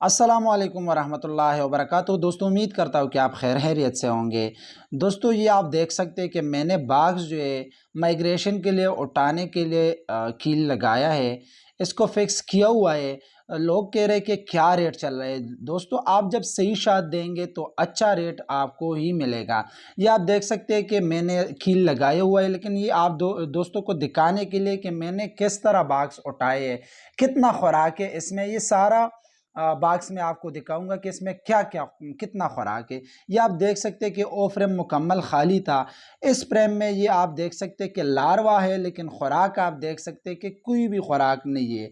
अस्सलामुअलैकुम वरहमतुल्लाहि वबरकातुहू। दोस्तों, उम्मीद करता हूँ कि आप खैर खैरियत से होंगे। दोस्तों, ये आप देख सकते हैं कि मैंने बाग्स जो है माइग्रेशन के लिए उठाने के लिए कील लगाया है, इसको फिक्स किया हुआ है। लोग कह रहे हैं कि क्या रेट चल रहा है। दोस्तों, आप जब सही शाट देंगे तो अच्छा रेट आपको ही मिलेगा। ये आप देख सकते हैं कि मैंने कील लगाया हुआ है, लेकिन ये आप दोस्तों को दिखाने के लिए कि मैंने किस तरह बाग्स उठाए हैं, कितना खुराक है इसमें, ये सारा बॉक्स में आपको दिखाऊंगा कि इसमें क्या क्या कितना खुराक है। ये आप देख सकते हैं कि ओ फ्रेम मुकम्मल खाली था। इस फ्रेम में ये आप देख सकते हैं कि लार्वा है, लेकिन खुराक आप देख सकते हैं कि कोई भी खुराक नहीं है।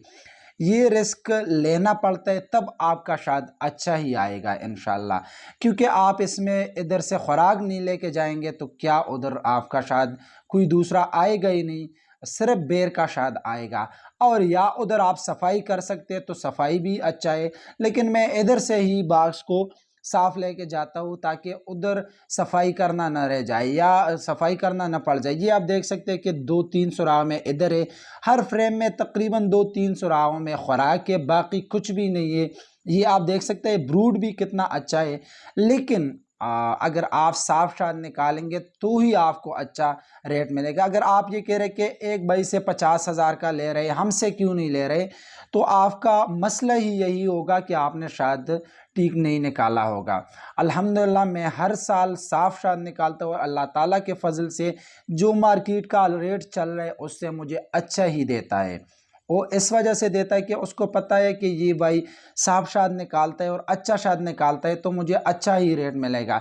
ये रिस्क लेना पड़ता है, तब आपका शायद अच्छा ही आएगा इंशाल्लाह। क्योंकि आप इसमें इधर से खुराक नहीं लेके जाएंगे तो क्या उधर आपका शायद कोई दूसरा आएगा ही नहीं, सिर्फ बेर का शायद आएगा। और या उधर आप सफाई कर सकते हैं तो सफाई भी अच्छा है, लेकिन मैं इधर से ही बाग्स को साफ लेके जाता हूँ ताकि उधर सफाई करना ना रह जाए या सफाई करना ना पड़ जाए। ये आप देख सकते हैं कि 2-3 सुराह में इधर है। हर फ्रेम में तकरीबन 2-3 सुराहों में खुराक है, बाकी कुछ भी नहीं है। ये आप देख सकते हैं ब्रूड भी कितना अच्छा है। लेकिन अगर आप साफ शाद निकालेंगे तो ही आपको अच्छा रेट मिलेगा। अगर आप ये कह रहे कि एक भाई से 50,000 का ले रहे, हमसे क्यों नहीं ले रहे, तो आपका मसला ही यही होगा कि आपने शायद ठीक नहीं निकाला होगा। अल्हम्दुलिल्लाह मैं हर साल साफ शाद निकालता हूँ। अल्लाह ताला के फजल से जो मार्केट का रेट चल रहा है उससे मुझे अच्छा ही देता है। वो इस वजह से देता है कि उसको पता है कि ये भाई साफ शाद निकालता है और अच्छा शाद निकालता है तो मुझे अच्छा ही रेट मिलेगा।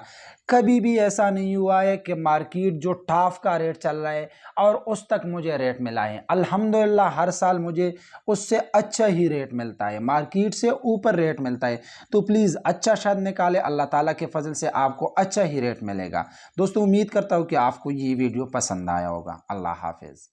कभी भी ऐसा नहीं हुआ है कि मार्केट जो टॉप का रेट चल रहा है और उस तक मुझे रेट मिला है। अल्हम्दुलिल्लाह हर साल मुझे उससे अच्छा ही रेट मिलता है, मार्केट से ऊपर रेट मिलता है। तो प्लीज़ अच्छा शाद निकाले, अल्लाह ताला के फजल से आपको अच्छा ही रेट मिलेगा। दोस्तों, उम्मीद करता हूँ कि आपको ये वीडियो पसंद आया होगा। अल्लाह हाफिज़।